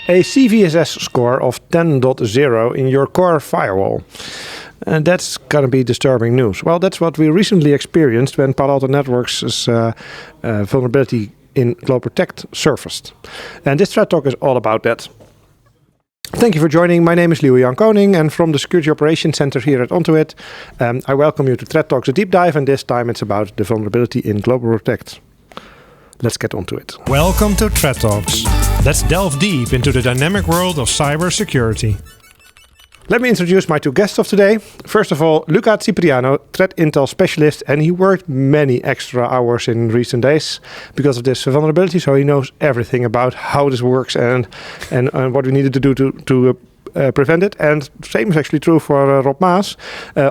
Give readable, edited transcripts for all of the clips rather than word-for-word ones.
a CVSS score of 10.0 in your core firewall. And that's going to be disturbing news. Well, that's what we recently experienced when Palo Alto Networks' vulnerability in GlobalProtect surfaced. And this Threat Talk is all about that. Thank you for joining. My name is Jan Koning, and from the Security Operations Center here at ON2IT, I welcome you to Threat Talks, a deep dive, and this time it's about the vulnerability in GlobalProtect. Let's get on to it. Welcome to Threat Talks. Let's delve deep into the dynamic world of cybersecurity. Let me introduce my two guests of today. First of all, Luca Cipriano, threat intel specialist, and he worked many extra hours in recent days because of this vulnerability, so he knows everything about how this works and what we needed to do to prevent it. And same is actually true for Rob Maas.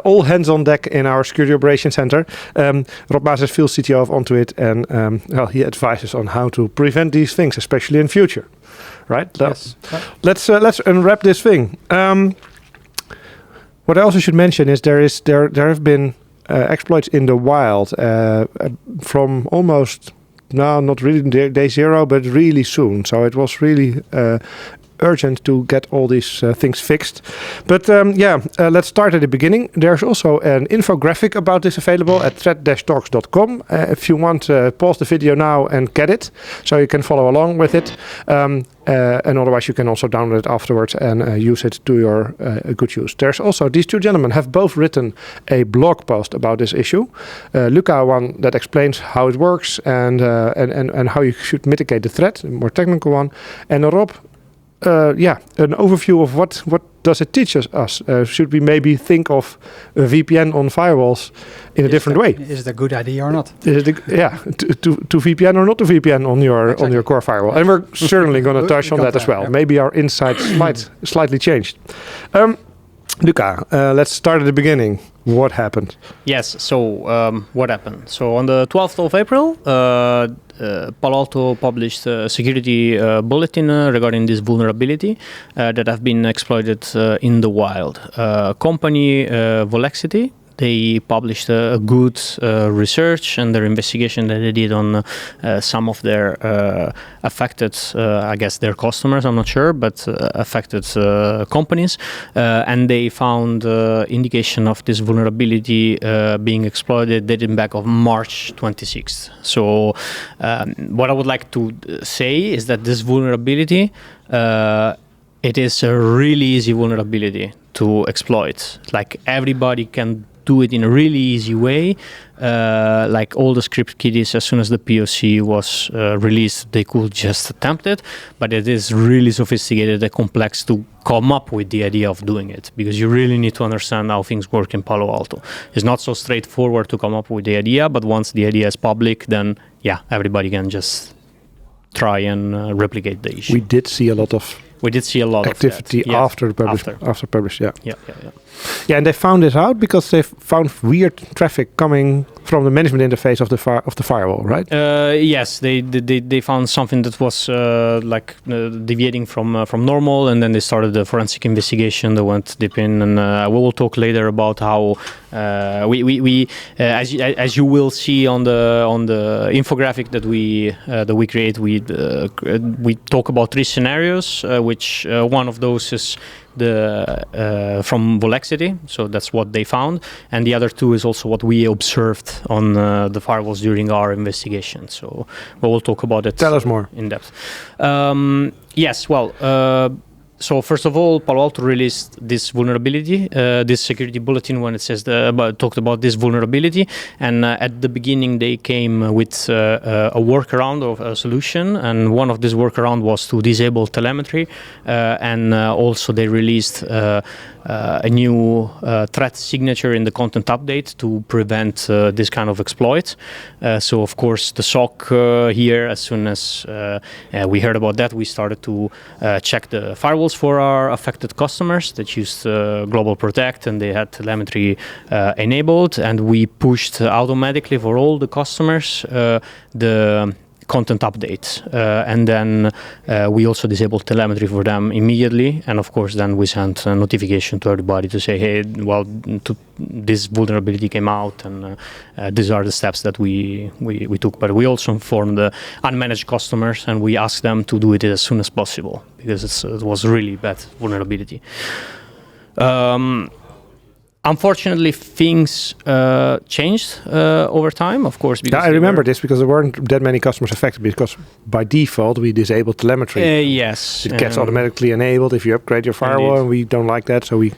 All hands on deck in our Security Operations Center. Rob Maas is field CTO of ON2IT, and he advises on how to prevent these things, especially in future. Right? Yes. Let's unwrap this thing. What I also should mention is there have been exploits in the wild from almost, not really day zero, but really soon. So it was really urgent to get all these things fixed. But let's start at the beginning. There's also an infographic about this available at threat-talks.com. If you want, pause the video now and get it, so you can follow along with it. And otherwise you can also download it afterwards and use it to your good use. There's also, these two gentlemen have both written a blog post about this issue. Luca, one that explains how it works and how you should mitigate the threat, a more technical one. And Rob, an overview of what does it teach us? Should we maybe think of a VPN on firewalls in a different way? Is it a good idea or not? Is it to VPN or not to VPN on your core firewall? And we're certainly going to touch on that as well. Yeah. Maybe our insights might slightly changed. Luca, let's start at the beginning. What happened? Yes, so what happened? So on the 12th of April, Palo Alto published a security bulletin regarding this vulnerability that have been exploited in the wild. Company Volexity, they published a good research and their investigation that they did on some of their affected, I guess their customers, I'm not sure, but affected companies. And they found indication of this vulnerability being exploited dating back of March 26th. So what I would like to say is that this vulnerability, it is a really easy vulnerability to exploit. Like everybody can do it in a really easy way. Like all the script kiddies, as soon as the POC was released, they could just attempt it. But it is really sophisticated and complex to come up with the idea of doing it, because you really need to understand how things work in Palo Alto. It's not so straightforward to come up with the idea, but once the idea is public, then everybody can just try and replicate the issue. We did see a lot of activity of that. after published. Yeah, and they found this out because they found weird traffic coming from the management interface of the firewall, right? Yes, they found something that was deviating from normal, and then they started the forensic investigation. They went deep in, and we will talk later about how we as you will see on the infographic that we create, we talk about three scenarios, which one of those is from Volexity, so that's what they found, and the other two is also what we observed on the firewalls during our investigation. So we will talk about it. Tell us more in depth. Yes, well. So first of all, Palo Alto released this vulnerability, this security bulletin, when it says talked about this vulnerability, and at the beginning they came with a workaround of a solution, and one of this workaround was to disable telemetry, and also they released a new threat signature in the content update to prevent this kind of exploit. So of course the SOC here, as soon as we heard about that, we started to check the firewalls for our affected customers that used GlobalProtect, and they had telemetry enabled, and we pushed automatically for all the customers the content updates, and then we also disabled telemetry for them immediately, and of course then we sent a notification to everybody to say, hey, well, this vulnerability came out, and these are the steps that we took. But we also informed the unmanaged customers, and we asked them to do it as soon as possible, because it was really bad vulnerability. Unfortunately, things changed over time, of course. Yeah, I remember this because there weren't that many customers affected, because by default we disabled telemetry. Yes. It gets automatically enabled if you upgrade your firewall, Indeed. and we don't like that, so we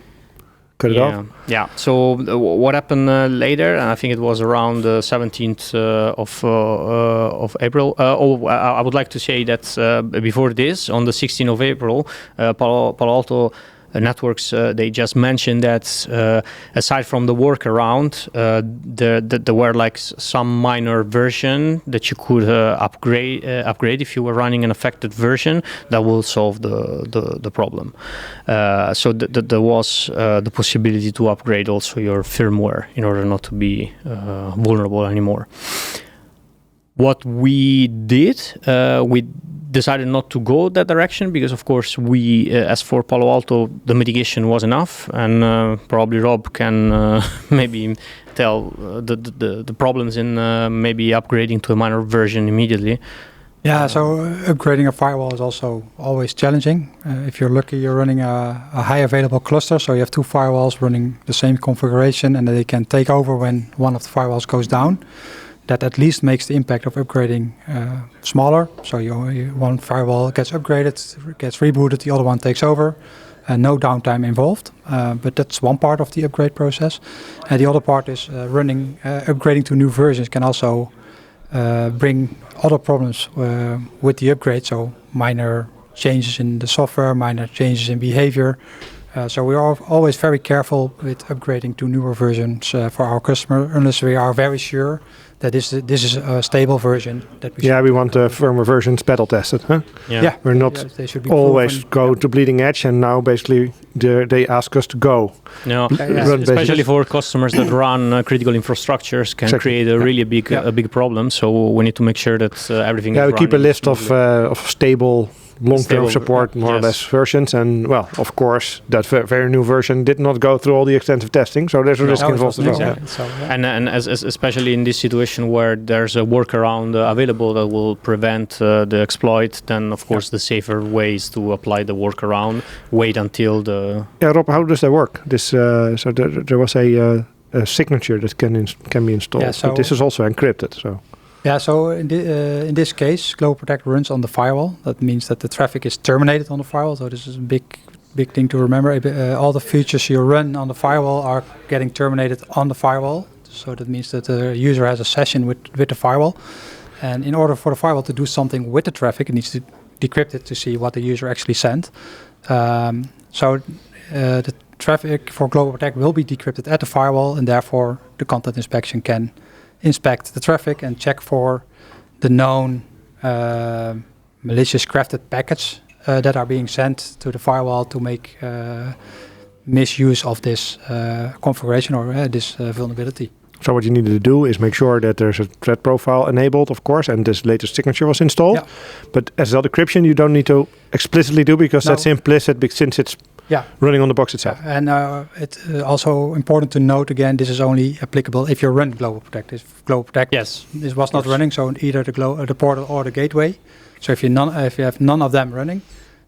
cut it off. Yeah. So what happened later, and I think it was around the 17th of April. I would like to say that before this, on the 16th of April, Palo Alto Networks, they just mentioned that aside from the workaround, there were like some minor version that you could upgrade if you were running an affected version that will solve the problem. So there was the possibility to upgrade also your firmware in order not to be vulnerable anymore. What we did, we decided not to go that direction, because of course we, as for Palo Alto, the mitigation was enough, and probably Rob can maybe tell the problems in maybe upgrading to a minor version immediately. Yeah, so upgrading a firewall is also always challenging. If you're lucky, you're running a high available cluster, so you have two firewalls running the same configuration, and they can take over when one of the firewalls goes down. That at least makes the impact of upgrading smaller. So one firewall gets upgraded, gets rebooted, the other one takes over, and no downtime involved. But that's one part of the upgrade process. And the other part is upgrading to new versions can also bring other problems with the upgrade. So minor changes in the software, minor changes in behavior. So we are always very careful with upgrading to newer versions for our customer, unless we are very sure that this is a stable version that we. Yeah, we want the firmware versions battle tested, huh? Yeah, we're not they should be always proven. go to bleeding edge, and now basically they ask us to go. No, Run especially basis. for customers that run critical infrastructures can Exactly. create a really big problem. So we need to make sure that everything. Yeah, is we keep a running list smoothly. of stable long-term Stable, support, more or yes. less, versions, and well, of course, that very new version did not go through all the extensive testing, so there's a risk involved as well. Exactly. So, yeah. And as especially in this situation where there's a workaround available that will prevent the exploit, then of course the safer way is to apply the workaround. Wait until the. Yeah, Rob, how does that work? This so there was a signature that can be installed, Yeah, so- but this is also encrypted. So Yeah, so in this case, GlobalProtect runs on the firewall. That means that the traffic is terminated on the firewall. So this is a big thing to remember. All the features you run on the firewall are getting terminated on the firewall. So that means that the user has a session with the firewall. And in order for the firewall to do something with the traffic, it needs to decrypt it to see what the user actually sent. The traffic for GlobalProtect will be decrypted at the firewall, and therefore the content inspection can inspect the traffic and check for the known malicious crafted packets that are being sent to the firewall to make misuse of this configuration or this vulnerability. So what you needed to do is make sure that there's a threat profile enabled, of course, and this latest signature was installed. Yeah. But SSL decryption you don't need to explicitly do, because No. that's implicit since it's running on the box itself. And it's also important to note again, this is only applicable if you run GlobalProtect. If GlobalProtect this was not running, so either the portal or the gateway. So if you have none of them running,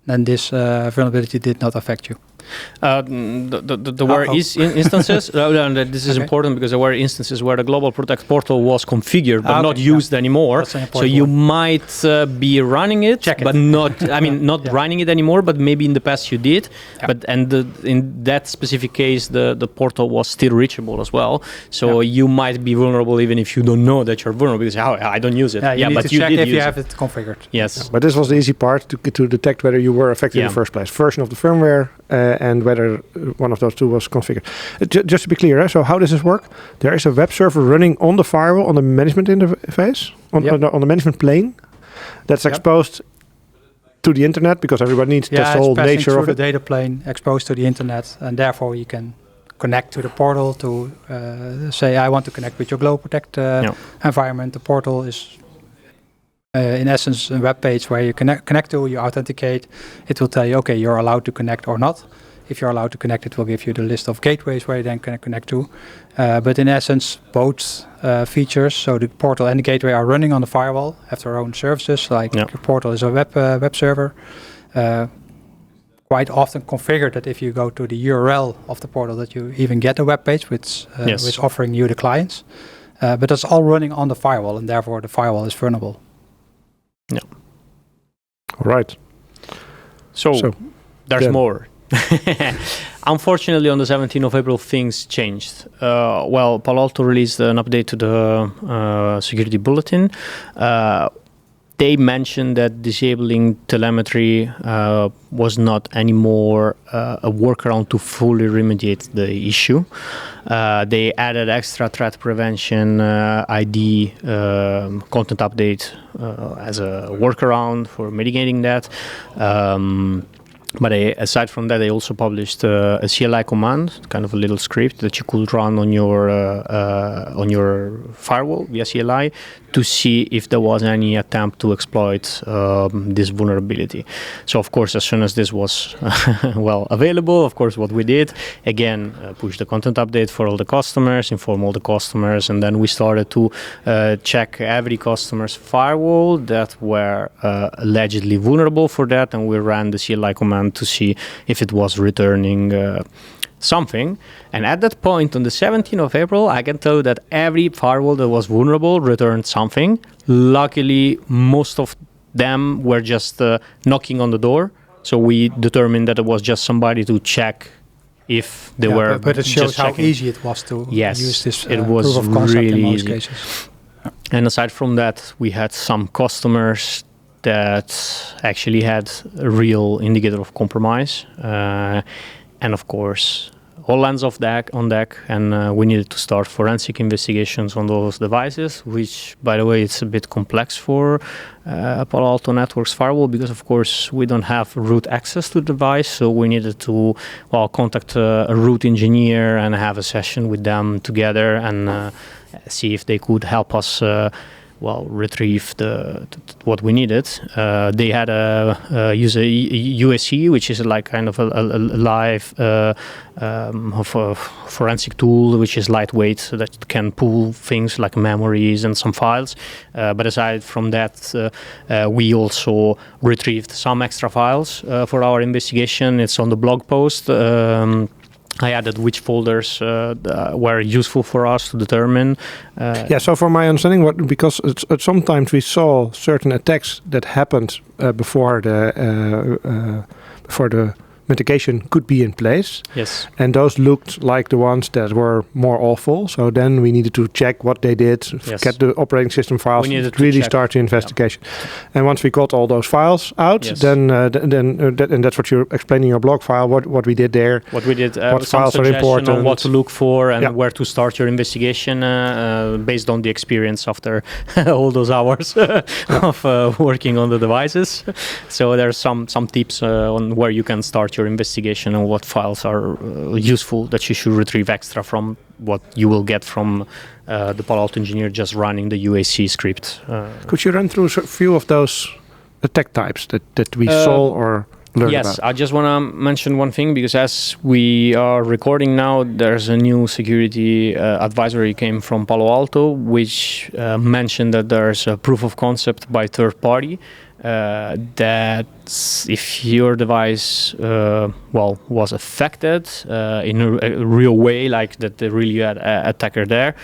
then this vulnerability did not affect you. There were instances. This is important because there were instances where the GlobalProtect portal was configured but not used anymore. So you might be running it, but not. I mean, not running it anymore. But maybe in the past you did. Yeah. But in that specific case, the portal was still reachable as well. So you might be vulnerable even if you don't know that you're vulnerable, because I don't use it. You need but to you check did if use you it. have it configured. Yes. Yeah, but this was the easy part to detect whether you were affected in the first place. Version of the firmware and whether one of those two was configured. Just to be clear, so how does this work? There is a web server running on the firewall on the management interface, on the management plane, that's exposed to the internet, because everybody needs that's the whole nature of the it. data plane exposed to the internet, and therefore you can connect to the portal to say, I want to connect with your GlobalProtect environment. The portal is in essence, a web page where you connect to, you authenticate. It will tell you, okay, you're allowed to connect or not. If you're allowed to connect, it will give you the list of gateways where you then can connect to. But in essence, both features, so the portal and the gateway, are running on the firewall, have their own services. Like your portal is a web server. Quite often configured that if you go to the URL of the portal, that you even get a web page which is offering you the clients. But that's all running on the firewall, and therefore the firewall is vulnerable. Yeah. All right. So there's more. Unfortunately, on the 17th of April, things changed. Palo Alto released an update to the security bulletin. They mentioned that disabling telemetry was not anymore a workaround to fully remediate the issue. They added extra threat prevention ID content update as a workaround for mitigating that. But aside from that, they also published a CLI command, kind of a little script that you could run on your firewall via CLI to see if there was any attempt to exploit this vulnerability. So, of course, as soon as this was available, of course, what we did, again, push the content update for all the customers, inform all the customers, and then we started to check every customer's firewall that were allegedly vulnerable for that, and we ran the CLI command to see if it was returning something. And at that point, on the 17th of April, I can tell you that every firewall that was vulnerable returned something. Luckily, most of them were just knocking on the door. So we determined that it was just somebody to check if they were. But it shows how easy it was to use this proof of concept really in most cases. And aside from that, we had some customers that actually had a real indicator of compromise. And of course, all hands on deck, and we needed to start forensic investigations on those devices, which, by the way, it's a bit complex for Palo Alto Networks firewall, because, of course, we don't have root access to the device, so we needed to contact a root engineer and have a session with them together and see if they could help us retrieve what we needed. They had use a USC, which is like kind of a live of a forensic tool, which is lightweight, so that can pull things like memories and some files. But aside from that, we also retrieved some extra files for our investigation. It's on the blog post. I added which folders were useful for us to determine. So from my understanding, because sometimes we saw certain attacks that happened before the mitigation could be in place. Yes. And those looked like the ones that were more awful. So then we needed to check what they did, get the operating system files, really start the investigation. Yeah. And once we got all those files out, then and that's what you're explaining in your blog file, what we did there. What we did, what files are important. On what to look for and where to start your investigation based on the experience after all those hours of working on the devices. So there's some tips on where you can start your investigation and what files are useful that you should retrieve extra from what you will get from the Palo Alto engineer just running the UAC script. Could you run through a few of those attack types that we saw or learned about? Yes, I just want to mention one thing, because as we are recording now, there's a new security advisory came from Palo Alto, which mentioned that there's a proof of concept by third party that if your device was affected in a real way, like that they really had an attacker there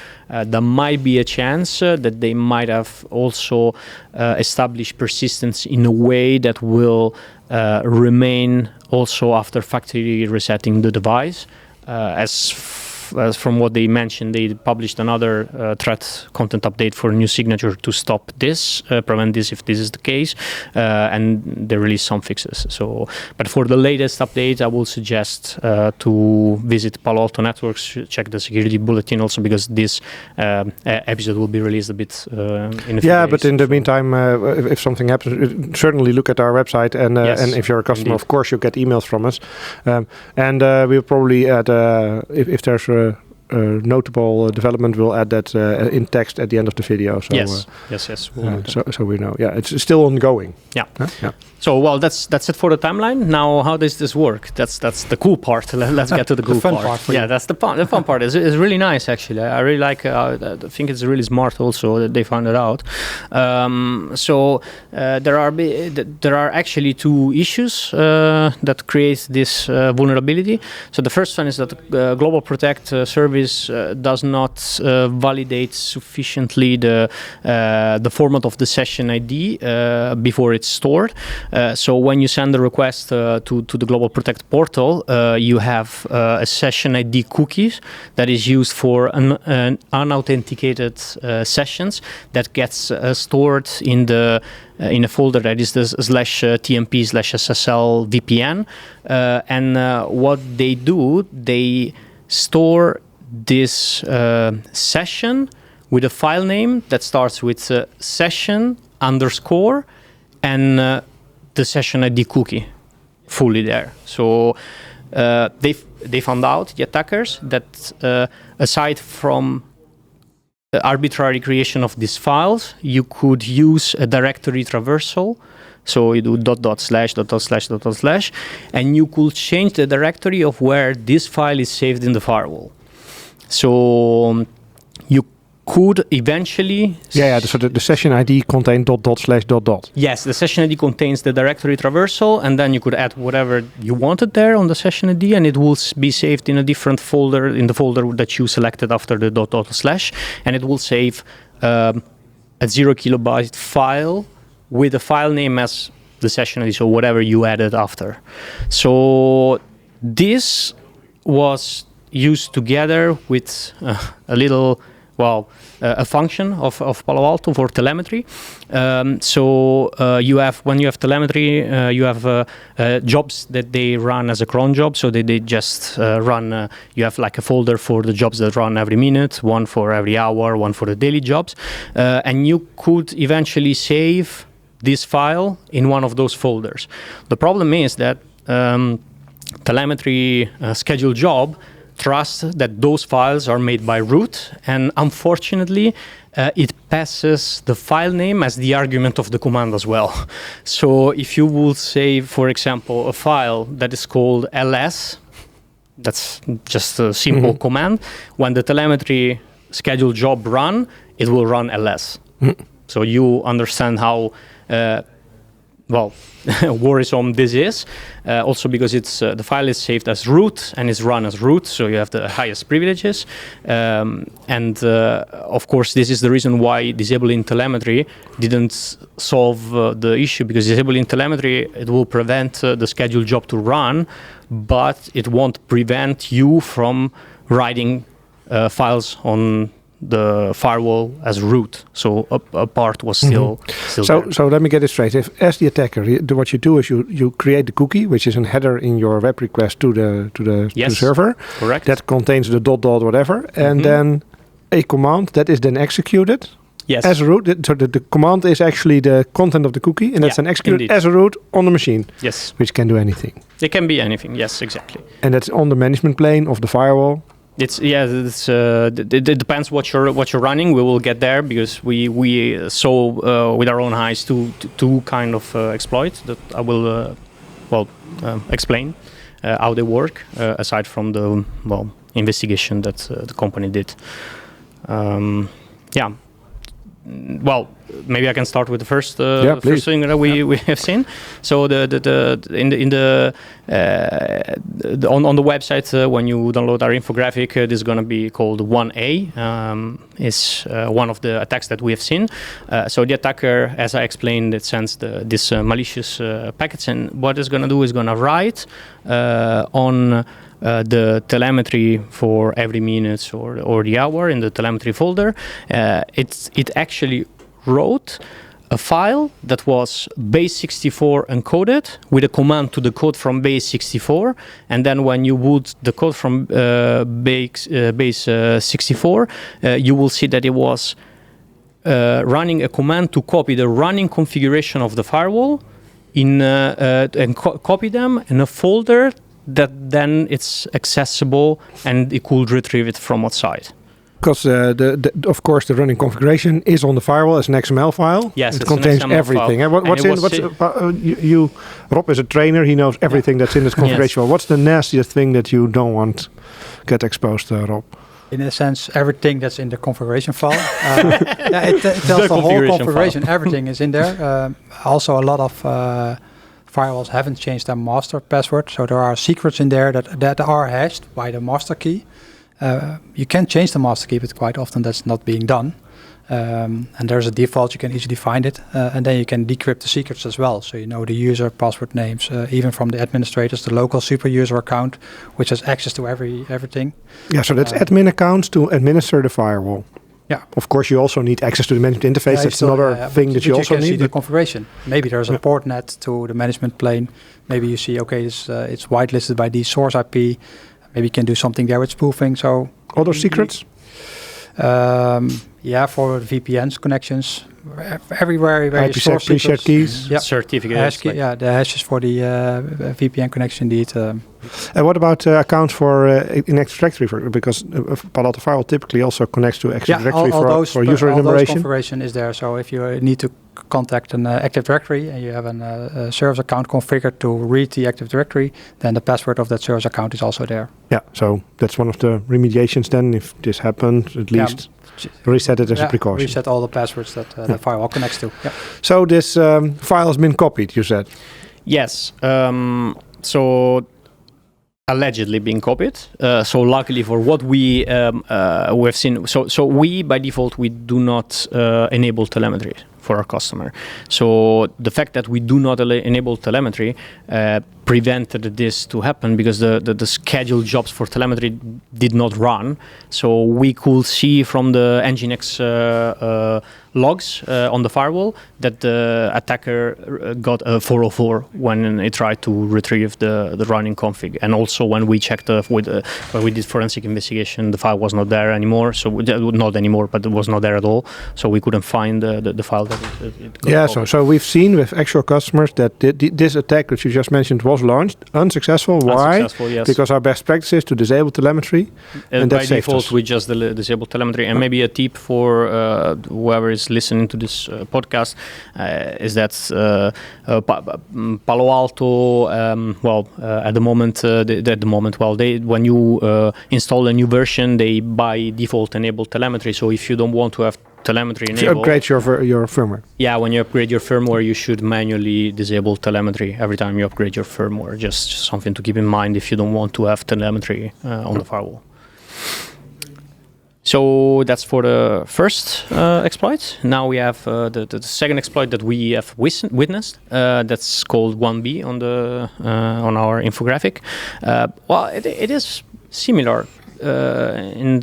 might be a chance that they might have also established persistence in a way that will remain also after factory resetting the device. As from what they mentioned, they published another threat content update for a new signature to stop this, prevent this if this is the case, and they released some fixes. So, but for the latest update, I will suggest to visit Palo Alto Networks, check the security bulletin also, because this episode will be released a bit in a few days. But in the meantime, if something happens, certainly look at our website, and if you're a customer, of course, you'll get emails from us, and we'll probably add if there's notable development, we'll add that in text at the end of the video. So, yes. We'll do that. so we know. Yeah, it's still ongoing. Yeah. Yeah. So that's it for the timeline. Now, how does this work? That's the cool part. Let's get to the cool fun part for you. Yeah, that's the fun. The fun part is really nice actually. I really like. I think it's really smart also that they found it out. There are actually two issues that create this vulnerability. So the first one is that GlobalProtect service does not validate sufficiently the format of the session ID before it's stored. So when you send a request to the GlobalProtect portal, you have a session ID cookies that is used for unauthenticated sessions that gets stored in a folder that is the /tmp/ssl VPN. And what they do, they store this session with a file name that starts with session _ and the session ID cookie fully there. So they found out, the attackers, that aside from the arbitrary creation of these files, you could use a directory traversal. So you do // and you could change the directory of where this file is saved in the firewall. So you could eventually... So the session ID contains // Yes, the session ID contains the directory traversal, and then you could add whatever you wanted there on the session ID, and it will be saved in a different folder, in the folder that you selected after the // and it will save a 0 kilobyte file with a file name as the session ID, so whatever you added after. So this was used together with a little... a function of Palo Alto for telemetry. When you have telemetry, you have jobs that they run as a cron job. So they just run, you have like a folder for the jobs that run every minute, one for every hour, one for the daily jobs. And you could eventually save this file in one of those folders. The problem is that telemetry scheduled job trust that those files are made by root, and unfortunately it passes the file name as the argument of the command as well. So if you would save, for example, a file that is called ls, that's just a simple command, when the telemetry scheduled job run, it will run ls. So you understand how worrisome this is. Also because it's the file is saved as root and is run as root, so you have the highest privileges. Of course, this is the reason why disabling telemetry didn't solve the issue, because disabling telemetry, it will prevent the scheduled job to run, but it won't prevent you from writing files on the firewall as root. So a part was still there. So let me get it straight. If as the attacker, what you do is you create the cookie, which is a header in your web request to the server. Correct. That contains the ... whatever, and then a command that is then executed. Yes. As a root. So the command is actually the content of the cookie, and that's then executed indeed. As a root on the machine. Yes. Which can do anything. It can be anything. Yes, exactly. And that's on the management plane of the firewall. It depends what you're running. We will get there, because we saw with our own eyes two kind of exploits that I will explain how they work, aside from the investigation that the company did. Maybe I can start with the first thing that we have seen. So on the website, when you download our infographic, this is going to be called 1A. Is one of the attacks that we have seen. So the attacker, as I explained, it sends this malicious packets, and what it's going to do is going to write on the telemetry for every minute or the hour in the telemetry folder. It actually wrote a file that was base64 encoded with a command to decode from base64, and then when you would decode from base64, you will see that it was running a command to copy the running configuration of the firewall and copy them in a folder that then it's accessible and it could retrieve it from outside. Because of course the running configuration is on the firewall as an XML file. Yes, it it's contains an XML everything. file. What's in? Rob is a trainer. He knows everything that's in this configuration file. What's the nastiest thing that you don't want get exposed, Rob? In a sense, everything that's in the configuration file. It tells the whole configuration. Everything is in there. Also, a lot of firewalls haven't changed their master password, so there are secrets in there that are hashed by the master key. You can change the master key, but quite often that's not being done. And there's a default, you can easily find it. And then you can decrypt the secrets as well. So you know the user password names, even from the administrators, the local super user account, which has access to everything. Yeah, so that's admin accounts to administer the firewall. Yeah. Of course, you also need access to the management interface. That's another thing that you also can need. See the configuration. Maybe there's a port net to the management plane. Maybe you see, okay, it's whitelisted by the source IP. Maybe you can do something there with spoofing. So other secrets? For VPNs connections, everywhere where you store pre-shared keys, certificates. The hashes for the VPN connection indeed. And what about accounts for in Active Directory? Because Palo Alto Firewall typically also connects to Active Directory for user enumeration. Configuration is there. So if you need to contact an Active Directory and you have a service account configured to read the Active Directory, then the password of that service account is also there. Yeah, so that's one of the remediations then. If this happens, at least reset it as a precaution. Reset all the passwords that the firewall connects to. Yeah. So this file has been copied, you said? Yes. So allegedly being copied. So luckily for what we have seen, so we by default we do not enable telemetry for our customer. So the fact that we do not enable telemetry prevented this to happen because the scheduled jobs for telemetry did not run. So we could see from the Nginx logs on the firewall that the attacker got a 404 when it tried to retrieve the running config. And also when we checked when we did forensic investigation, the file was not there anymore. So not anymore, but it was not there at all. So we couldn't find the file that it got. So we've seen with actual customers that this attack that you just mentioned was launched unsuccessful. Why? Yes. Because our best practice is to disable telemetry, and by default we just disable telemetry. And maybe a tip for whoever is listening to this podcast is that Palo Alto, at the moment, when you install a new version, they by default enable telemetry. So if you don't want to have telemetry enabled, you upgrade your firmware. Yeah, when you upgrade your firmware, you should manually disable telemetry every time you upgrade your firmware. Just something to keep in mind if you don't want to have telemetry on the firewall. So that's for the first exploit. Now we have the second exploit that we have witnessed. That's called 1B on our infographic. It is similar. In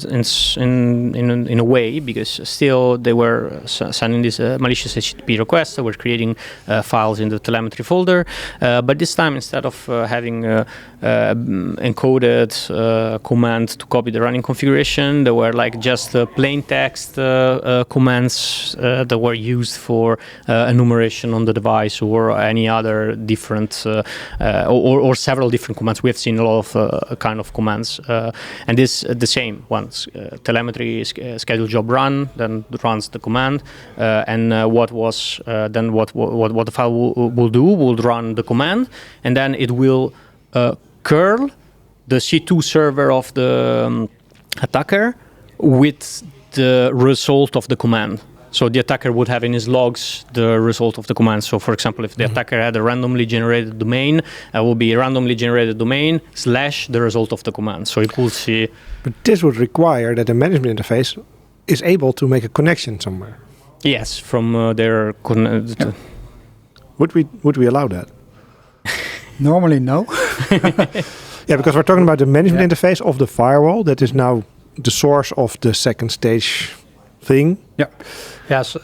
a way, because still they were sending this malicious HTTP requests. They were creating files in the telemetry folder, but this time instead of having encoded command to copy the running configuration, they were like just plain text commands that were used for enumeration on the device or any other different or several different commands. We have seen a lot of kind of commands, and the same ones. Telemetry schedule job run, then runs the command, and what the file will do will run the command, and then it will curl the C2 server of the attacker with the result of the command. So the attacker would have in his logs the result of the command. So for example, if the attacker had a randomly generated domain, it will be randomly generated domain / the result of the command. So you could see. But this would require that the management interface is able to make a connection somewhere. Yes, from their. Would we allow that? Normally, no. Yeah, because we're talking about the management interface of the firewall that is now the source of the second stage thing. Yeah. Yes.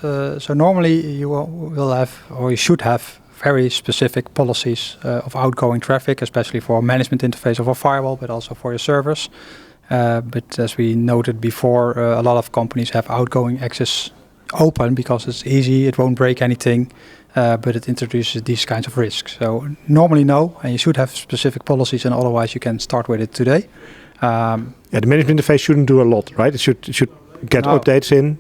So normally you will have, or you should have, very specific policies of outgoing traffic, especially for management interface of a firewall, but also for your servers. But as we noted before, a lot of companies have outgoing access open because it's easy, it won't break anything. but it introduces these kinds of risks. So normally no, and you should have specific policies, and otherwise you can start with it today. The management interface shouldn't do a lot, right? It should get updates in.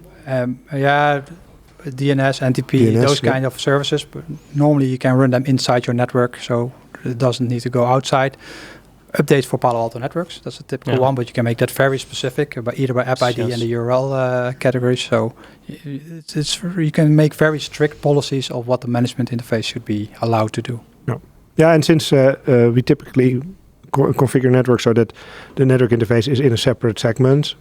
DNS, NTP, those kind of services, but normally you can run them inside your network, so it doesn't need to go outside. Updates for Palo Alto Networks, that's a typical one, but you can make that very specific, either by app ID and the URL categories. So you can make very strict policies of what the management interface should be allowed to do. Yeah, and since we typically configure networks so that the network interface is in a separate segment,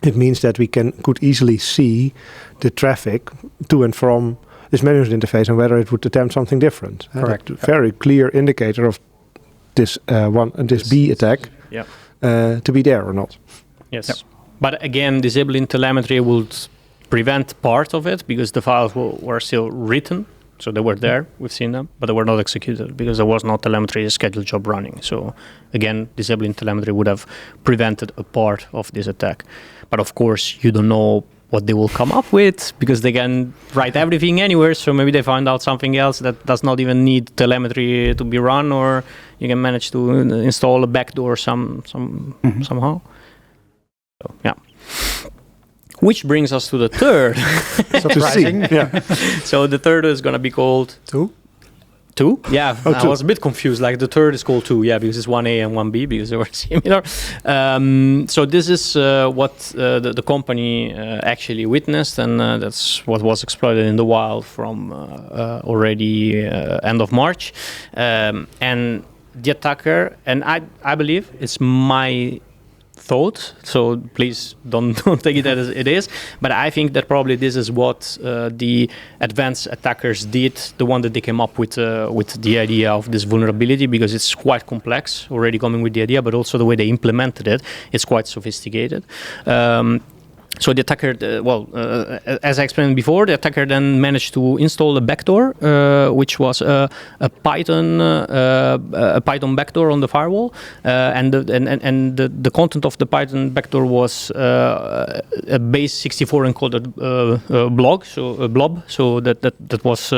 it means that we could easily see the traffic to and from this management interface and whether it would attempt something different. Correct. Very clear indicator of this B attack to be there or not. Yes. Yep. But again, disabling telemetry would prevent part of it because the files were still written. So they were there, we've seen them, but they were not executed because there was no telemetry scheduled job running. So again, disabling telemetry would have prevented a part of this attack. But of course, you don't know what they will come up with because they can write everything anywhere. So maybe they find out something else that does not even need telemetry to be run, or you can manage to install a backdoor somehow. So, yeah. Which brings us to the third. Surprising. So the third is going to be called... Two? Yeah, I was a bit confused. Like the third is called 2, because it's 1A and 1B because they were similar. So this is what the company actually witnessed, and that's what was exploited in the wild from already end of March. And the attacker, and I believe it's my thought, so please don't take it as it is, but I think that probably this is what the advanced attackers did, the one that they came up with the idea of this vulnerability, because it's quite complex already coming with the idea, but also the way they implemented it, it's quite sophisticated. So the attacker, as I explained before, the attacker then managed to install a backdoor, which was a Python backdoor on the firewall, and the content of the Python backdoor was a base 64 encoded blob, so that was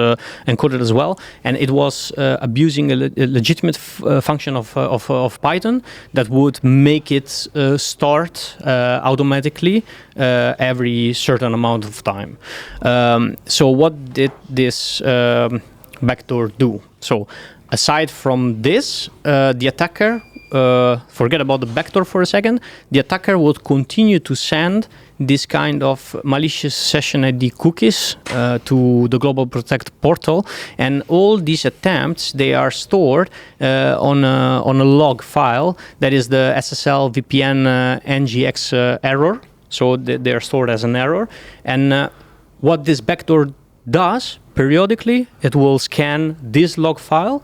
encoded as well, and it was abusing a legitimate function of Python that would make it start automatically. Every certain amount of time. So what did this backdoor do? So aside from this, the attacker, forget about the backdoor for a second, the attacker would continue to send this kind of malicious session ID cookies to the GlobalProtect portal, and all these attempts, they are stored on a log file that is the SSL VPN NGX error. So they are stored as an error. And what this backdoor does, periodically, it will scan this log file,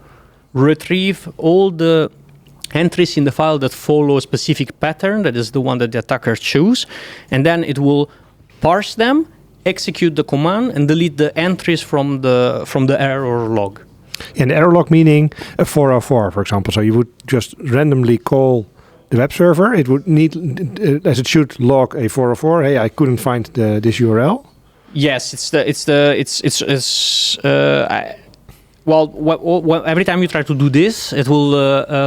retrieve all the entries in the file that follow a specific pattern, that is the one that the attacker choose, and then it will parse them, execute the command, and delete the entries from the error log. And the error log meaning a 404, for example. So you would just randomly call the web server, it would need, as it should, log a 404. Hey, I couldn't find this URL. Yes, every time you try to do this, it will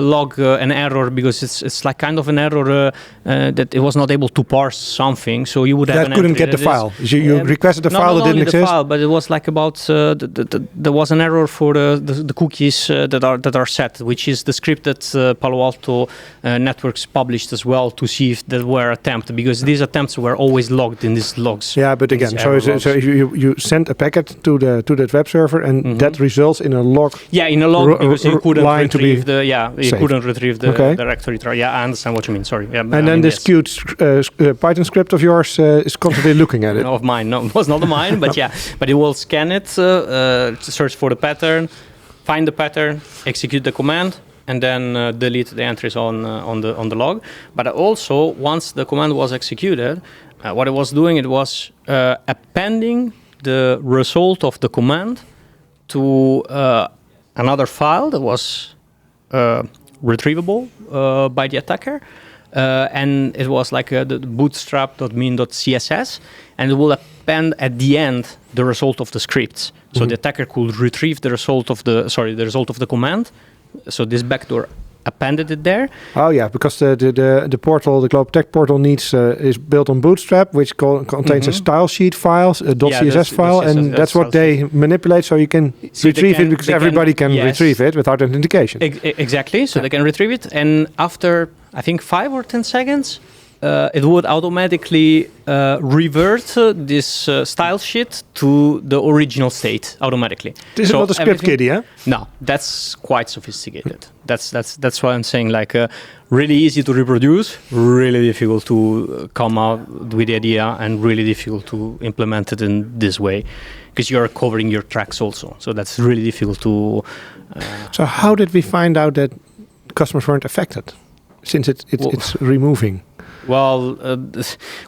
log an error, because it's like kind of an error that it was not able to parse something. So you would have that couldn't get the file. You requested the file that didn't exist. The file, but it was like about there was an error for the cookies that are set, which is the script that Palo Alto Networks published as well to see if there were attempts, because these attempts were always logged in these logs. Yeah, but again, so you sent a packet to that web server, and that results in a log. Yeah, in a log, because you couldn't retrieve couldn't retrieve the directory. Yeah, I understand what you mean. Sorry. Yeah, and then this cute Python script of yours is constantly looking at it. Of mine, no, it was not of mine, but but it will scan it, search for the pattern, find the pattern, execute the command, and then delete the entries on the log. But also, once the command was executed, what it was doing, it was appending the result of the command to another file that was retrievable by the attacker, and it was like the bootstrap.mean.css, and it will append at the end the result of the scripts. So the attacker could retrieve the result of the command. So this backdoor appended it there. Oh yeah, because the portal, the GlobalProtect portal is built on Bootstrap, which contains a style sheet file, a .css file, and that's what they manipulate, so you can retrieve it because everybody can retrieve it without authentication. Exactly, so they can retrieve it, and after I think 5 or 10 seconds, it would automatically revert this style sheet to the original state automatically. This is not a script kiddie, huh? No, that's quite sophisticated. That's why I'm saying like really easy to reproduce, really difficult to come out with the idea, and really difficult to implement it in this way, because you're covering your tracks also. So that's really difficult to. So how did we find out that customers weren't affected, since it's removing? Well,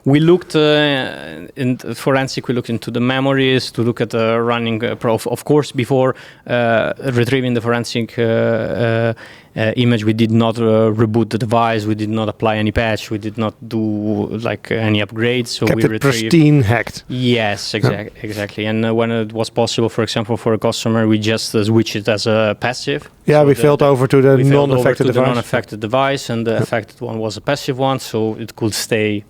we looked in forensic. We looked into the memories to look at the running. Of course, before retrieving the forensic image, we did not reboot the device. We did not apply any patch. We did not do like any upgrades. So kept we it pristine hacked. Yes, exactly. And when it was possible, for example, for a customer, we just switched it as a passive. Yeah, so we failed over to the non-affected device. The non-affected device, and the affected one was a passive one, so it could stay,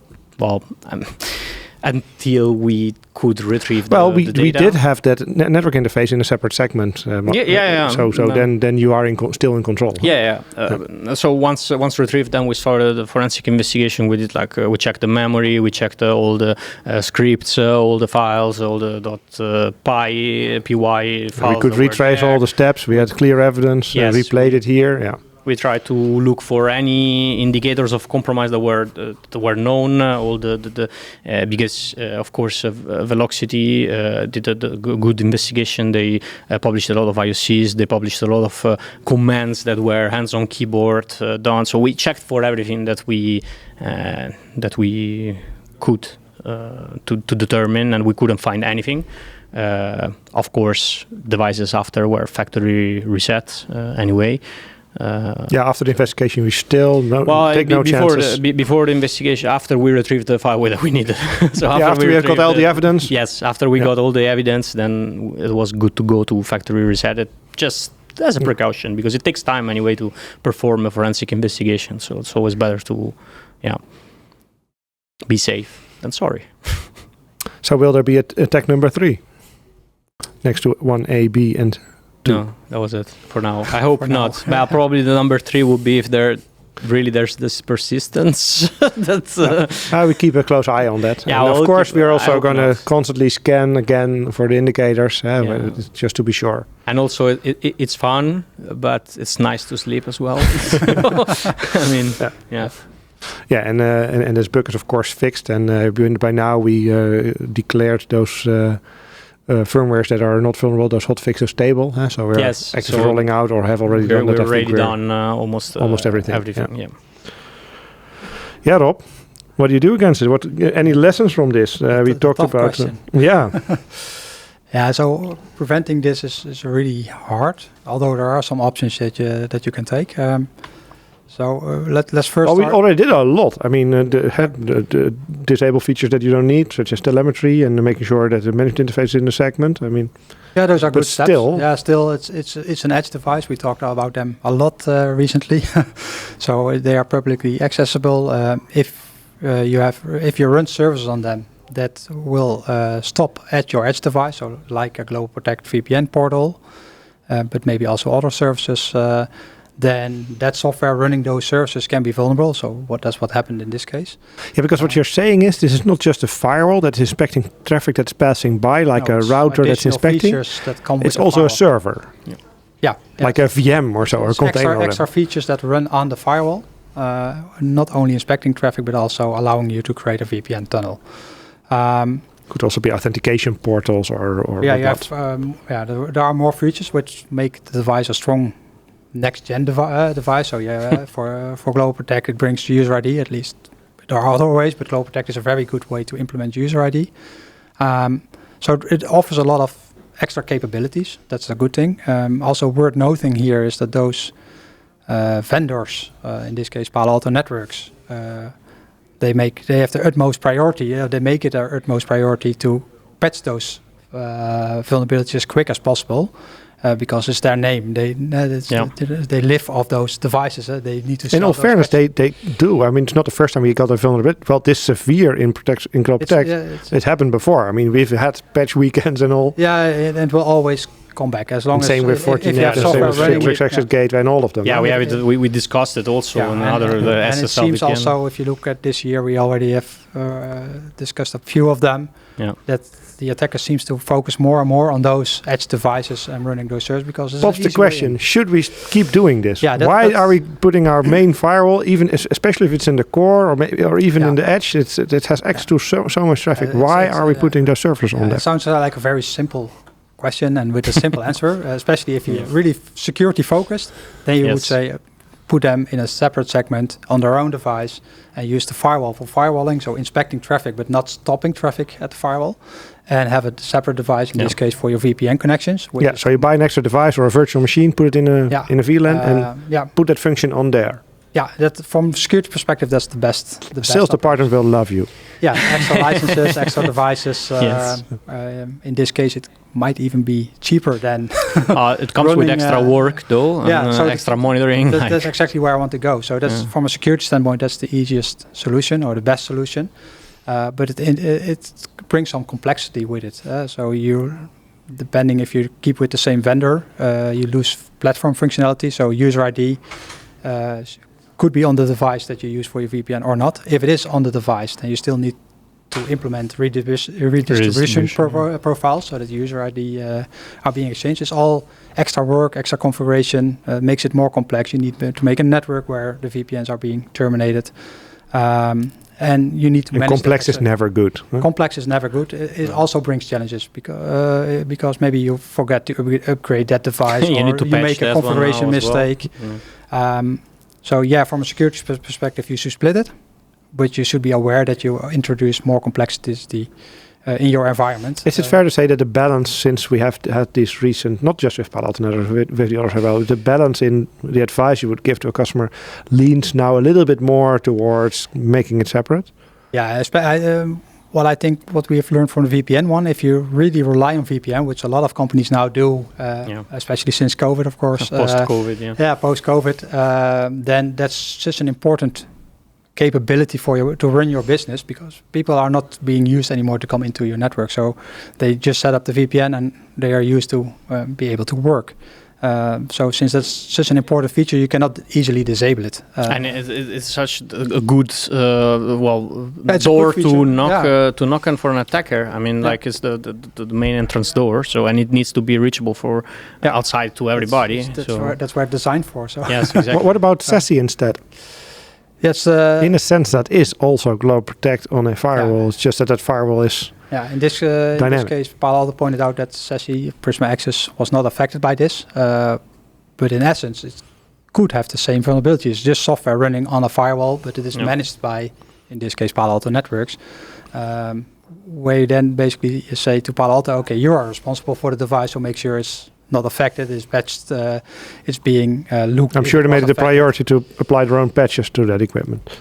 until we could retrieve the data. We did have that network interface in a separate segment. Then you are still in control. So once retrieved, then we started the forensic investigation. We did we checked the memory, we checked all the scripts, all the files, all the .py files. We could retrace all the steps. We had clear evidence. Replayed it here. Yeah. We tried to look for any indicators of compromise that were known. Because of course Velocity did a good investigation. They published a lot of IOCs. They published a lot of commands that were hands-on keyboard done. So we checked for everything that we could to determine, and we couldn't find anything. Of course, devices after were factory reset anyway. After the investigation, we still take no chances. Before the investigation, after we retrieved the file that we needed. So after we got all the evidence? Yes, after we got all the evidence, then it was good to go to factory reset it, just as a precaution, because it takes time anyway to perform a forensic investigation. So it's always better to be safe than sorry. So will there be attack number 3? Next to 1A, B, and 2? No, that was it for now. I hope not. But probably the number 3 will be if there's this persistence. That's we keep a close eye on that. Yeah, of course, we are also going to constantly scan again for the indicators, just to be sure. And also, it's fun, but it's nice to sleep as well. I mean, Yeah, and this bug is of course fixed, and by now we declared those. Firmwares that are not vulnerable, those hotfixes stable. So we're actively rolling out or have already done that. We're already done almost everything. Yeah, Rob, what do you do against it? Any lessons from this? We talked about. So preventing this is really hard. Although there are some options that you can take. Let's first. We already did a lot. I mean, the disable features that you don't need, such as telemetry and making sure that the management interface is in the segment. I mean, those are good steps. Still, it's an edge device. We talked about them a lot recently, so they are publicly accessible. If you run services on them, that will stop at your edge device, so like a GlobalProtect VPN portal, but maybe also other services. Then that software running those services can be vulnerable. So that's what happened in this case. Yeah, because what you're saying is this is not just a firewall that's inspecting traffic that's passing by, like a router that's inspecting. It's also a server. Like a VM or so, or a container. Extra features that run on the firewall, not only inspecting traffic, but also allowing you to create a VPN tunnel. Could also be authentication portals or there are more features which make the device a strong next-gen device. So for GlobalProtect, it brings user ID. At least there are other ways, but GlobalProtect is a very good way to implement user ID. So it offers a lot of extra capabilities. That's a good thing. Also worth noting here is that those vendors, in this case Palo Alto Networks, they have the utmost priority. They make it their utmost priority to patch those vulnerabilities as quick as possible. Because it's their name, they live off those devices. They need to. In all fairness, they do. I mean, it's not the first time we got a vulnerability. Well, this severe in GlobalProtect, it happened before. I mean, we've had patch weekends and all. Yeah, it will always come back as long as. Same with Fortinet, same with Citrix Access Gateway, and all of them. Yeah, we discussed it also on other and SSL. It seems also, if you look at this year, we already have discussed a few of them. Yeah. That the attacker seems to focus more and more on those edge devices and running those servers because it's Pops the question: should we keep doing this? Yeah, why are we putting our main firewall, even especially if it's in the core or even in the edge? It has access to so much traffic. Why are we putting those servers on there? It sounds like a very simple question and with a simple answer, especially if you're really security focused, then you would say put them in a separate segment on their own device and use the firewall for firewalling, so inspecting traffic but not stopping traffic at the firewall, and have a separate device, in this case for your VPN connections. So you buy an extra device or a virtual machine, put it in a VLAN and put that function on there. Yeah, that from security perspective, that's the best. The sales department will love you. Yeah, extra licenses, extra devices. In this case, it might even be cheaper than. It comes running, with extra work, though. So extra monitoring. That's exactly where I want to go. So that's from a security standpoint, that's the easiest solution or the best solution. But it brings some complexity with it. So depending if you keep with the same vendor, you lose platform functionality. So user ID. Could be on the device that you use for your VPN or not. If it is on the device, then you still need to implement redistribution profiles so that user ID are being exchanged. It's all extra work, extra configuration, makes it more complex. You need to make a network where the VPNs are being terminated. And you need to manage. Complex is never good. Huh? Complex is never good. It also brings challenges because maybe you forget to upgrade that device you or need to you make a configuration mistake. Well. So from a security perspective, you should split it, but you should be aware that you introduce more complexity in your environment. Is it fair to say that the balance, since we have had these recent, not just with Palo Alto Networks, with the others as well, the balance in the advice you would give to a customer leans now a little bit more towards making it separate? Yeah, I think what we have learned from the VPN one, if you really rely on VPN, which a lot of companies now do, especially since COVID, of course. Post-COVID, post-COVID, then that's such an important capability for you to run your business because people are not being used anymore to come into your network. So they just set up the VPN and they are used to be able to work. So since that's such an important feature, you cannot easily disable it. And it's such a good door to knock on for an attacker. I mean, like it's the main entrance door. So and it needs to be reachable for outside to everybody. That's where it's designed for. So yes, exactly. What about SASE instead? Yes, in a sense that is also GlobalProtect on a firewall. It's just that firewall is. Yeah, in this case, Palo Alto pointed out that SASE Prisma Access was not affected by this, but in essence, it could have the same vulnerability. It's just software running on a firewall, but it is managed by, in this case, Palo Alto Networks, where you then basically say to Palo Alto, okay, you are responsible for the device, so make sure it's not affected, it's patched, it's being looked. I'm sure they made it a priority to apply their own patches to that equipment.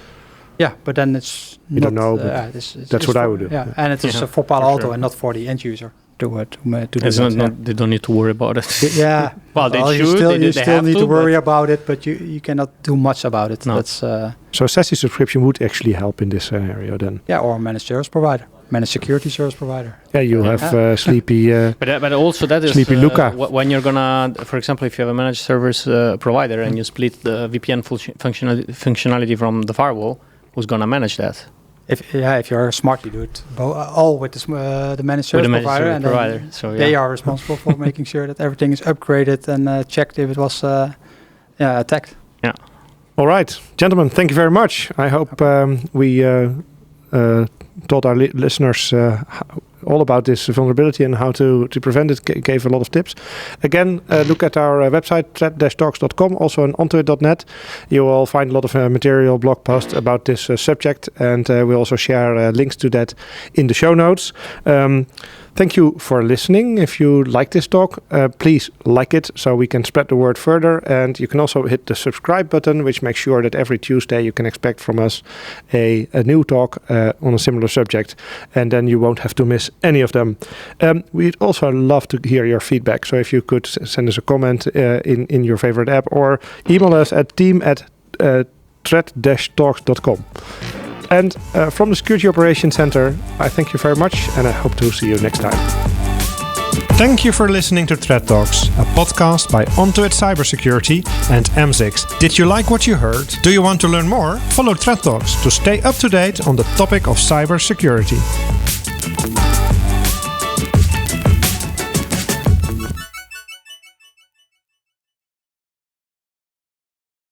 Yeah, but then it's you don't know. That's what I would do. Yeah, and it is for Palo Alto and not for the end user to do this. They don't need to worry about it. Yeah. You still need to worry about it, but you cannot do much about it. No. That's so SASE subscription would actually help in this scenario then. Yeah, or managed service provider, managed security service provider. Yeah, you have Sleepy. But also that is Sleepy Luca. When you're gonna, for example, if you have a managed service provider and you split the VPN functionality from the firewall. Who's going to manage that? If you're smart, you do it all with the managed service provider. So they are responsible for making sure that everything is upgraded and checked if it was attacked. Yeah. All right, gentlemen, thank you very much. I hope we taught our listeners all about this vulnerability and how to prevent it, gave a lot of tips. Again, look at our website, threat-talks.com, also on ON2IT.net. You will find a lot of material, blog posts about this subject, and we'll also share links to that in the show notes. Thank you for listening. If you like this talk, please like it so we can spread the word further. And you can also hit the subscribe button, which makes sure that every Tuesday you can expect from us a new talk on a similar subject. And then you won't have to miss any of them. We'd also love to hear your feedback. So if you could send us a comment in your favorite app or email us at team@threat-talks.com. And from the Security Operations Center, I thank you very much, and I hope to see you next time. Thank you for listening to Threat Talks, a podcast by ON2IT Cybersecurity and AMS-IX. Did you like what you heard? Do you want to learn more? Follow Threat Talks to stay up to date on the topic of cybersecurity.